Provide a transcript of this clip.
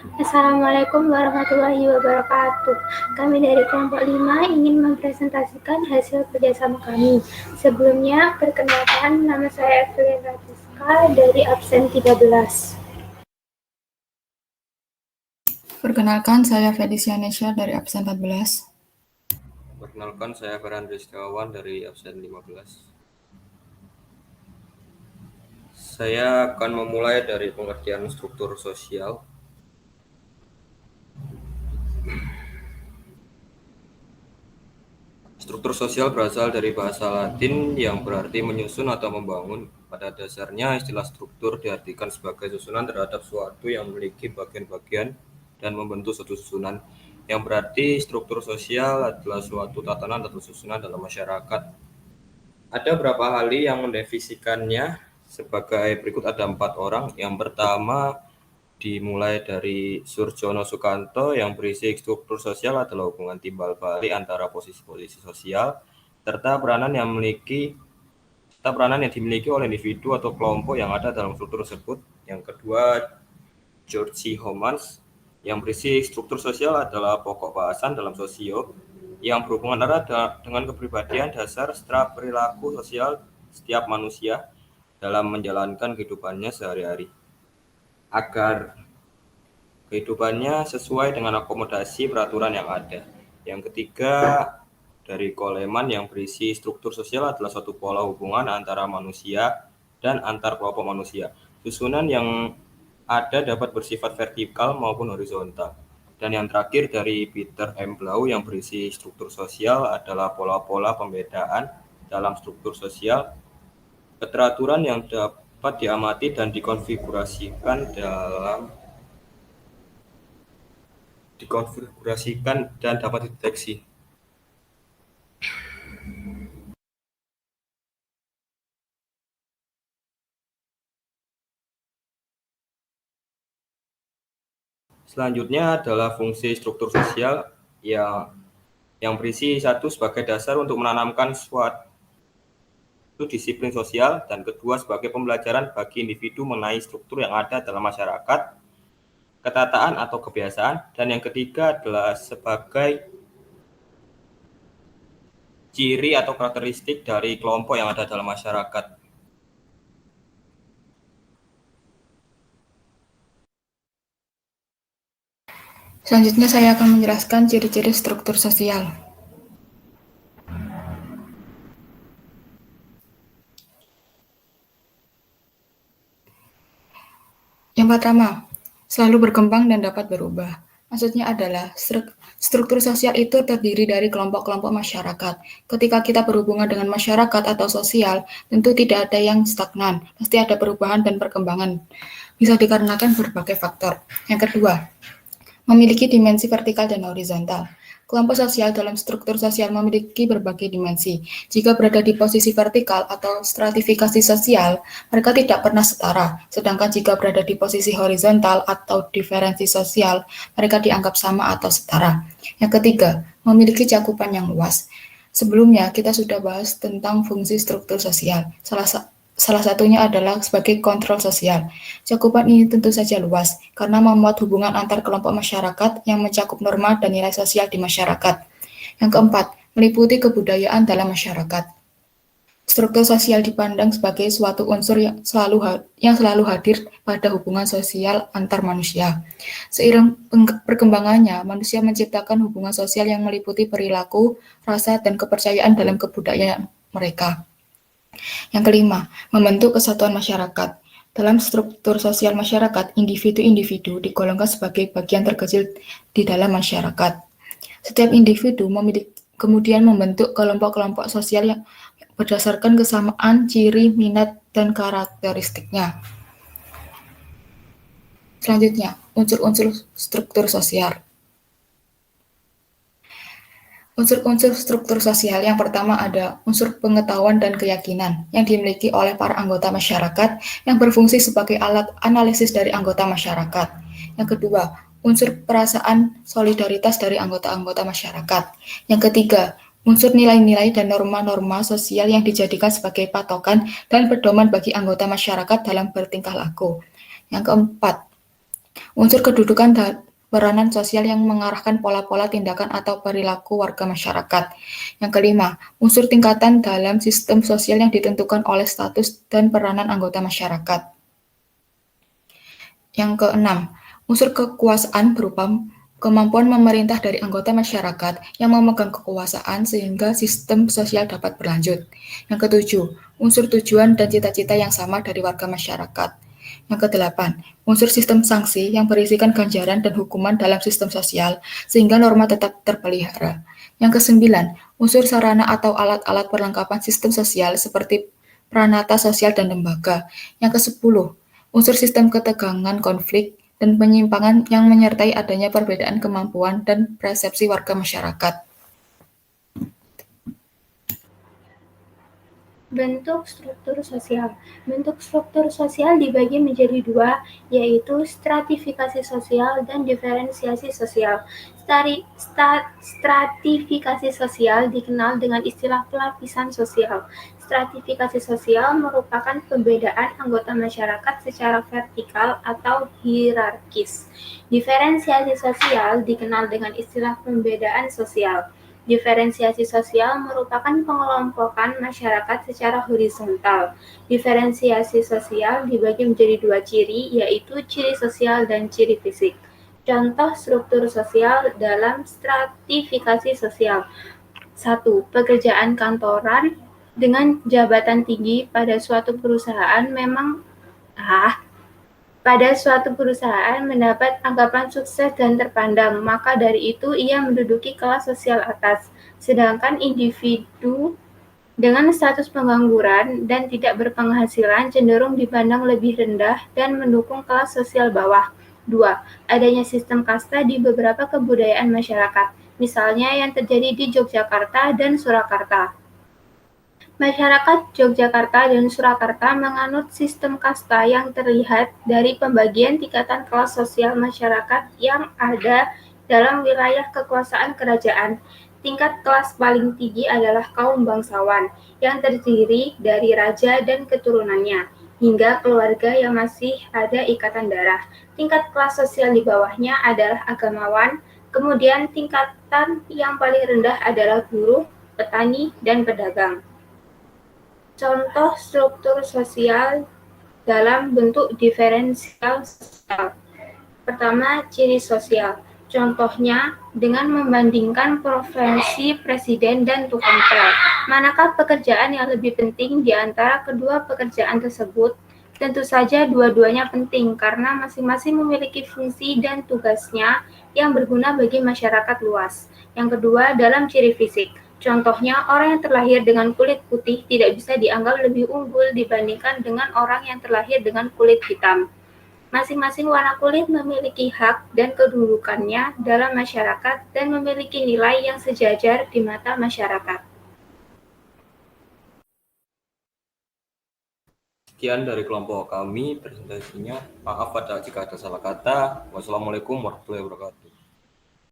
Assalamualaikum warahmatullahi wabarakatuh. Kami dari kelompok 5 ingin mempresentasikan hasil kerjasama kami. Sebelumnya, perkenalkan, nama saya Evelyn Ratiska dari absen 13. Perkenalkan, saya Felicia Nesya dari absen 14. Perkenalkan, saya Farhan Rizkawan dari absen 15. Saya akan memulai dari pengertian struktur sosial. Struktur sosial berasal dari bahasa Latin yang berarti menyusun atau membangun. Pada dasarnya, istilah struktur diartikan sebagai susunan terhadap suatu yang memiliki bagian-bagian dan membentuk suatu susunan, yang berarti struktur sosial adalah suatu tatanan atau susunan dalam masyarakat. Ada beberapa hal yang mendefinisikannya sebagai berikut. Ada 4 orang. Yang pertama dimulai dari Surjono Sukanto, yang berisi struktur sosial adalah hubungan timbal balik antara posisi-posisi sosial serta peranan yang dimiliki oleh individu atau kelompok yang ada dalam struktur tersebut. Yang kedua, George Homans, yang berisi struktur sosial adalah pokok bahasan dalam sosio yang berhubungan erat dengan kepribadian dasar serta perilaku sosial setiap manusia dalam menjalankan kehidupannya sehari-hari, agar kehidupannya sesuai dengan akomodasi peraturan yang ada. Yang ketiga, dari Coleman, yang berisi struktur sosial adalah suatu pola hubungan antara manusia dan antar kelompok manusia. Susunan yang ada dapat bersifat vertikal maupun horizontal. Dan yang terakhir dari Peter M. Blau, yang berisi struktur sosial adalah pola-pola pembedaan dalam struktur sosial, keteraturan yang dapat diamati dan dikonfigurasikan dan dapat dideteksi. Selanjutnya adalah fungsi struktur sosial yang berisi satu sebagai dasar untuk menanamkan suatu disiplin sosial, dan kedua sebagai pembelajaran bagi individu mengenai struktur yang ada dalam masyarakat, ketataan atau kebiasaan, dan yang ketiga adalah sebagai ciri atau karakteristik dari kelompok yang ada dalam masyarakat. Selanjutnya saya akan menjelaskan ciri-ciri struktur sosial. Yang pertama, selalu berkembang dan dapat berubah. Maksudnya adalah struktur sosial itu terdiri dari kelompok-kelompok masyarakat. Ketika kita berhubungan dengan masyarakat atau sosial, tentu tidak ada yang stagnan, pasti ada perubahan dan perkembangan. Bisa dikarenakan berbagai faktor. Yang kedua, memiliki dimensi vertikal dan horizontal. Kelompok sosial dalam struktur sosial memiliki berbagai dimensi. Jika berada di posisi vertikal atau stratifikasi sosial, mereka tidak pernah setara. Sedangkan jika berada di posisi horizontal atau diferensi sosial, mereka dianggap sama atau setara. Yang ketiga, memiliki cakupan yang luas. Sebelumnya, kita sudah bahas tentang fungsi struktur sosial. Salah satunya adalah sebagai kontrol sosial. Cakupan ini tentu saja luas, karena memuat hubungan antar kelompok masyarakat yang mencakup norma dan nilai sosial di masyarakat. Yang keempat, meliputi kebudayaan dalam masyarakat. Struktur sosial dipandang sebagai suatu unsur yang selalu hadir pada hubungan sosial antar manusia. Seiring perkembangannya, manusia menciptakan hubungan sosial yang meliputi perilaku, rasa, dan kepercayaan dalam kebudayaan mereka. Yang kelima, membentuk kesatuan masyarakat. Dalam struktur sosial masyarakat, individu-individu digolongkan sebagai bagian terkecil di dalam masyarakat. Setiap individu kemudian membentuk kelompok-kelompok sosial yang berdasarkan kesamaan ciri, minat, dan karakteristiknya. Selanjutnya, unsur-unsur struktur sosial. Unsur-unsur struktur sosial yang pertama ada unsur pengetahuan dan keyakinan yang dimiliki oleh para anggota masyarakat yang berfungsi sebagai alat analisis dari anggota masyarakat. Yang kedua, unsur perasaan solidaritas dari anggota-anggota masyarakat. Yang ketiga, unsur nilai-nilai dan norma-norma sosial yang dijadikan sebagai patokan dan pedoman bagi anggota masyarakat dalam bertingkah laku. Yang keempat, Unsur kedudukan dan peranan sosial yang mengarahkan pola-pola tindakan atau perilaku warga masyarakat. Yang kelima, unsur tingkatan dalam sistem sosial yang ditentukan oleh status dan peranan anggota masyarakat. Yang keenam, unsur kekuasaan berupa kemampuan memerintah dari anggota masyarakat yang memegang kekuasaan sehingga sistem sosial dapat berlanjut. Yang ketujuh, unsur tujuan dan cita-cita yang sama dari warga masyarakat. Yang kedelapan, unsur sistem sanksi yang berisikan ganjaran dan hukuman dalam sistem sosial sehingga norma tetap terpelihara. Yang kesembilan, unsur sarana atau alat-alat perlengkapan sistem sosial seperti peranata sosial dan lembaga. Yang kesepuluh, unsur sistem ketegangan konflik dan penyimpangan yang menyertai adanya perbedaan kemampuan dan persepsi warga masyarakat. Bentuk struktur sosial. Bentuk struktur sosial dibagi menjadi dua, yaitu stratifikasi sosial dan diferensiasi sosial. Stratifikasi sosial dikenal dengan istilah pelapisan sosial. Stratifikasi sosial merupakan pembedaan anggota masyarakat secara vertikal atau hierarkis. Diferensiasi sosial dikenal dengan istilah pembedaan sosial. Diferensiasi sosial merupakan pengelompokan masyarakat secara horizontal. Diferensiasi sosial dibagi menjadi dua ciri, yaitu ciri sosial dan ciri fisik. Contoh struktur sosial dalam stratifikasi sosial. 1. Pekerjaan kantoran dengan jabatan tinggi pada suatu perusahaan pada suatu perusahaan mendapat anggapan sukses dan terpandang, maka dari itu ia menduduki kelas sosial atas, sedangkan individu dengan status pengangguran dan tidak berpenghasilan cenderung dipandang lebih rendah dan mendukung kelas sosial bawah. 2. Adanya sistem kasta di beberapa kebudayaan masyarakat, misalnya yang terjadi di Yogyakarta dan Surakarta. Masyarakat Yogyakarta dan Surakarta menganut sistem kasta yang terlihat dari pembagian tingkatan kelas sosial masyarakat yang ada dalam wilayah kekuasaan kerajaan. Tingkat kelas paling tinggi adalah kaum bangsawan, yang terdiri dari raja dan keturunannya, hingga keluarga yang masih ada ikatan darah. Tingkat kelas sosial di bawahnya adalah agamawan, kemudian tingkatan yang paling rendah adalah buruh, petani, dan pedagang. Contoh struktur sosial dalam bentuk diferensial sosial. Pertama, ciri sosial. Contohnya, dengan membandingkan profesi presiden dan tukang pel. Manakah pekerjaan yang lebih penting di antara kedua pekerjaan tersebut? Tentu saja dua-duanya penting karena masing-masing memiliki fungsi dan tugasnya yang berguna bagi masyarakat luas. Yang kedua, dalam ciri fisik. Contohnya, orang yang terlahir dengan kulit putih tidak bisa dianggap lebih unggul dibandingkan dengan orang yang terlahir dengan kulit hitam. Masing-masing warna kulit memiliki hak dan kedudukannya dalam masyarakat dan memiliki nilai yang sejajar di mata masyarakat. Sekian dari kelompok kami presentasinya. Maaf jika ada salah kata. Wassalamualaikum warahmatullahi wabarakatuh.